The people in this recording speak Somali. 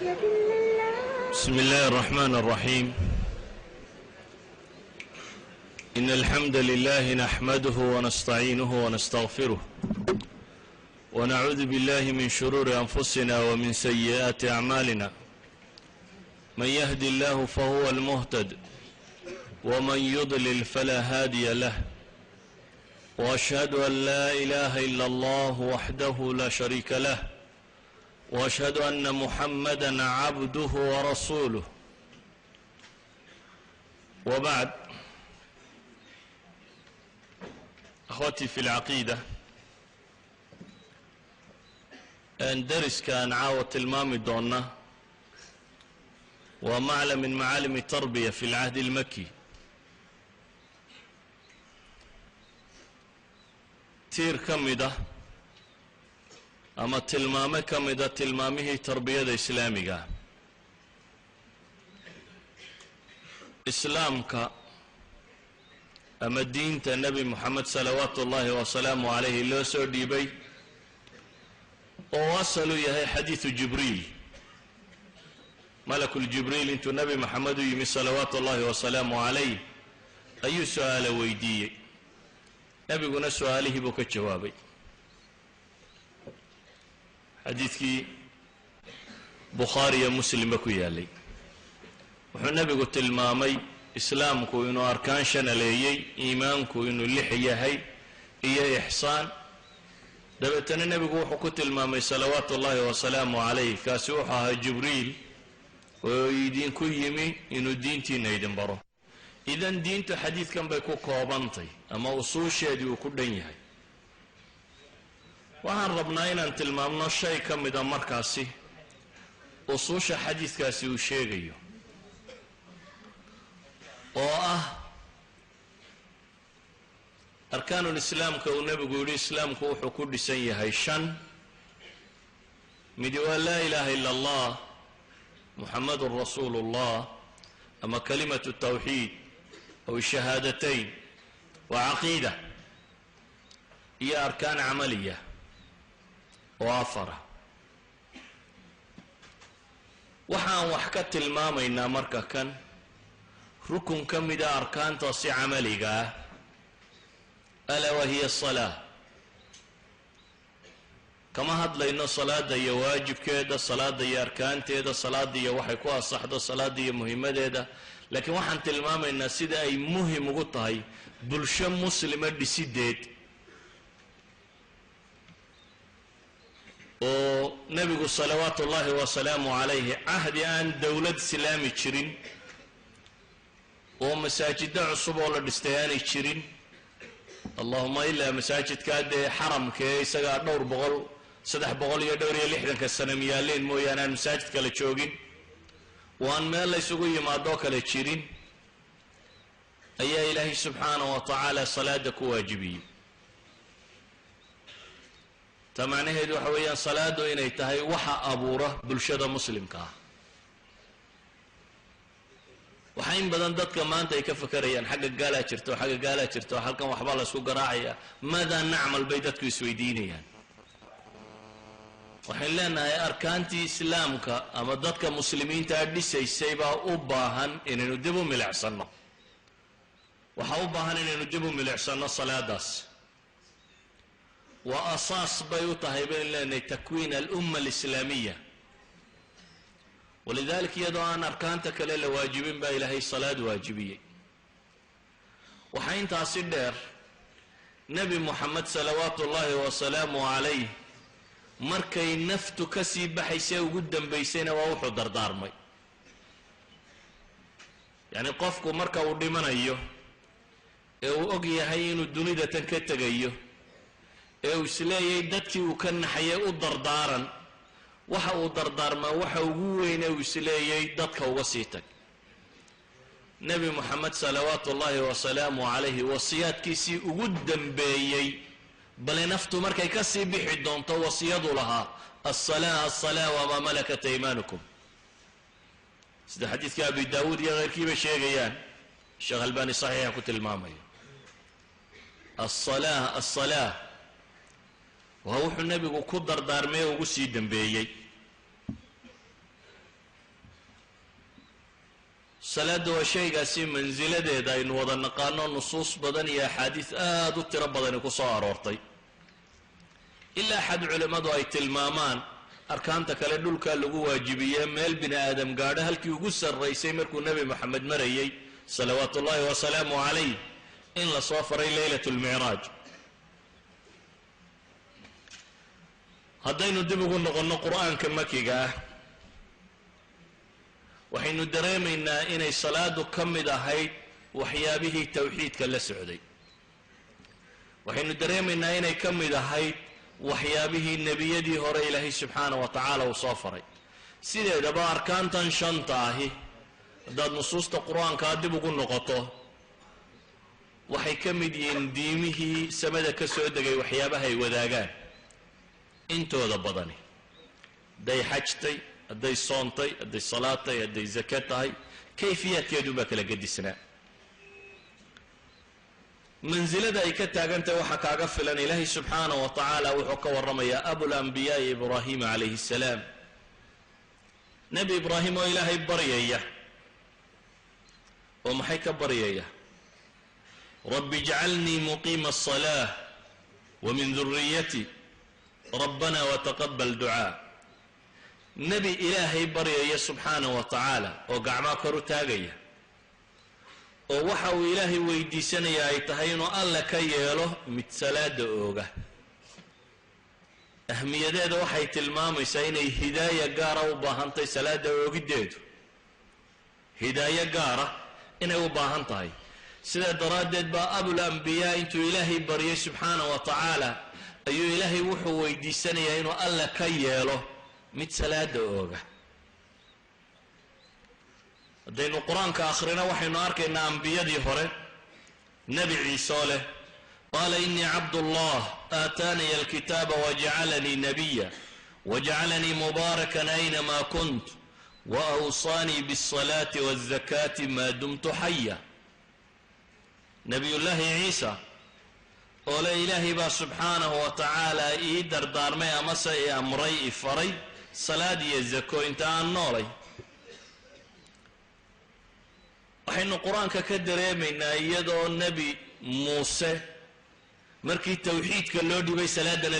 بسم الله الرحمن الرحيم. إن الحمد لله نحمده ونستعينه ونستغفره ونعوذ بالله من شرور أنفسنا ومن سيئات أعمالنا. من يهدي الله فهو المهتد ومن يضلل فلا هادي له، وأشهد أن لا إله إلا الله وحده لا شريك له، وأشهد أن محمدًا عبده ورسوله. وبعد، أخوتي في العقيدة، درس كان عاوة المامي دونا ومعلم من معالم التربية في العهد المكي. تير كمده ama tilmaame ka mida tilmaamihii tarbiyada islaamiga. islaamka ama diinta nebi moxamed salawaatu ullaahi wasalaamu calayhi loo soo dhiibay oo asalu yahay xadiidu jibriil. malakul jibriil intuu nebi moxamed u yimi salawaatu ullaahi wasalaamu calayh ayuu su-aala weydiiyey, nebiguna su-aalihii buu ka jawaabay. xadiidkii bukhaari iyo muslimba ku yaalay wuxuu nebigu tilmaamay islaamku inuu arkaan shana leeyey, iimaanku inuu lix yahay iyo ixsaan. dabeetana nebigu wuxuu ku tilmaamay salawaatu ullaahi wasalaamu calayh kaasi wuxuu ahaa jibriil oo idinku yimi inuu diintiina idin baro. idan diintu xadiidkan bay ku koobantay ama usuusheedii uu ku dhan yahay. waxaan rabnaa inaan tilmaamno shay ka mida markaasi usuusha xadiidkaasi uu sheegayo oo ah arkaanul islaamka uu nebigu yidhi islaamku wuxuu ku dhisan yahay shan. midi waa laa ilaaha ila allah muxamadun rasuulu ullah ama kalimatu tawxiid aw shahaadatayn waa caqiida iyo arkaan camaliya oo afara. waxaan wax ka tilmaamaynaa marka kan rukun ka mida arkaantaasi camaliga ah, alaa wahiya asalaa. kama hadlayno salaada iyo waajibkeeda, salaada iyo arkaanteeda, salaada iyo waxay ku asaxdo, salaada iyo muhimadeeda, laakiin waxaan tilmaamaynaa sida ay muhim ugu tahay bulsho muslima dhisideed oo nebigu salawaatu ullaahi wasalaamu calayhi cahdi aan dowlad islaami jirin oo masaajida cusub oo la dhistay aanay jirin, allahuma ilaa masaajidkaa dee xaramka ee isagaa 360 sano miyaaleen mooyaane aan masaajid kale joogin, oo aan meel la ysugu yimaadoo kale jirin, ayaa ilaahay subxaanahu wa tacaala salaada ku waajibiyey. ta macnaheedu waxa weeyaan salaadu inay tahay waxa abuura bulshada muslimka ah. waxa in badan dadka maanta ay ka fakarayaan xagga gaalaa jirto, xagga gaalaa jirto, halkan waxbaa la isku garaacaya, maadaa nacmal bay dadku isweydiinayaan. waxayn leenahay arkaantii islaamka ama dadka muslimiintaa dhisaysay baa u baahan inaynu dib u milicsano. waxaa u baahan inaynu dib u milicsano salaadaas. waa asaas bay u tahay baynu leenahay takwiin alumma alislaamiya. walidaalika iyadoo aan arkaanta kale la waajibin baa ilaahay salaad waajibiyey. waxaa intaasi dheer nebi moxamed salawaatu ullaahi wasalaamu calayh markay naftu ka sii baxaysay ugu dambaysayna waa wuxuu dardaarmay. yacni qofku marka uu dhimanayo ee uu og yahay inuu dunida tan ka tegayo ee uu isleeyahay dadkii uu ka naxayay u dardaaran, waxa uu dardaarmaa waxa ugu weyne uu isleeyahay dadka uga sii tag. nebi moxamed salawaatu ullaahi wasalaamu calayhi wasiyaadkiisii ugu dambeeyey, bale naftu markay ka sii bixi doonto wasiyadu lahaa asalaa asalaa wamaa malakat aymaanukum, sida xadiidka abi daawuud iyo keyrkiiba sheegayaan, sheekh albani saxiixa ku tilmaamayo. asalaa asalaa waa wuxuu nebigu ku dardaarmay oo ugu sii dambeeyey. salaada waa shaygaasi mansiladeeda aynu wada naqaano nusuus badan iyo axaadiis aada u tiro badani ku soo aroortay ilaa xad culimmadu ay tilmaamaan arkaanta kale dhulkaa lagu waajibiye meel bini aadam gaadho halkii ugu sarraysay markuu nebi moxamed marayay salawaatu ullaahi wasalaamu calayh in la soo faray leylat lmicraaj haddaynu dib ugu noqonno qur'aanka makiga ah waxaynu dareemaynaa inay salaadu ka mid ahayd waxyaabihii tawxiidka la socday waxaynu dareemaynaa inay ka mid ahayd waxyaabihii nebiyadii hore ilaahay subxaana wa tacaala uu soo faray sideedaba arkaantan shanta ahi haddaad nusuusta qur-aankaa dib ugu noqoto waxay ka mid yihiin diimihii samada ka soo degay waxyaabaha ay wadaagaan intooda badani hadday xajtay hadday soontay hadday salaatay hadday zake tahay kayfiyaadkeedun baa kala gedisnaa mansilada ay ka taagantahay waxaa kaaga filan ilaahay subxaana wa tacaala wuxuu ka warramayaa abulambiyaai ibraahima calayhi salaam nebi ibraahim oo ilaahay baryaya oo maxay ka baryaya rabbi ijcalnii muqiima aلصalaة wamin duriyati rabbana wataqabal ducaa nebi ilaahay baryaya subxaana wa tacaala oo gacmaa kor u taagaya oo waxa uu ilaahay weydiisanaya ay tahay inuu alle ka yeelo mid salaada ooga ahmiyadeeda waxay tilmaamaysaa inay hidaaya gaara u baahantay salaada oogiddeedu hidaayo gaara inay u baahan tahay sidaa daraaddeed baa abulambiyaa intuu ilaahay baryay subxaana wa tacaala ayuu ilaahay wuxuu weydiisanayaa inuu alle ka yeelo mid salaada ooga haddaynu qur-aanka akhrina waxaynu arkaynaa ambiyadii hore nebi ciise oo leh qaala inii cabdullah aataaniya alkitaaba wajacalanii nabiya wajacalanii mubaarakan aynamaa kunt waawsaanii biاlsalaati waاzakaati maa dumtu xaya nebiyullaahi ciisa oo le ilaahay baa subxaanahu wa tacaala ii dardaarmay amase i amray i faray salaad iyo zako inta aan noolay waxaynu qur-aanka ka dareemaynaa iyadoo nebi muuse markii tawxiidka loo dhibay salaadana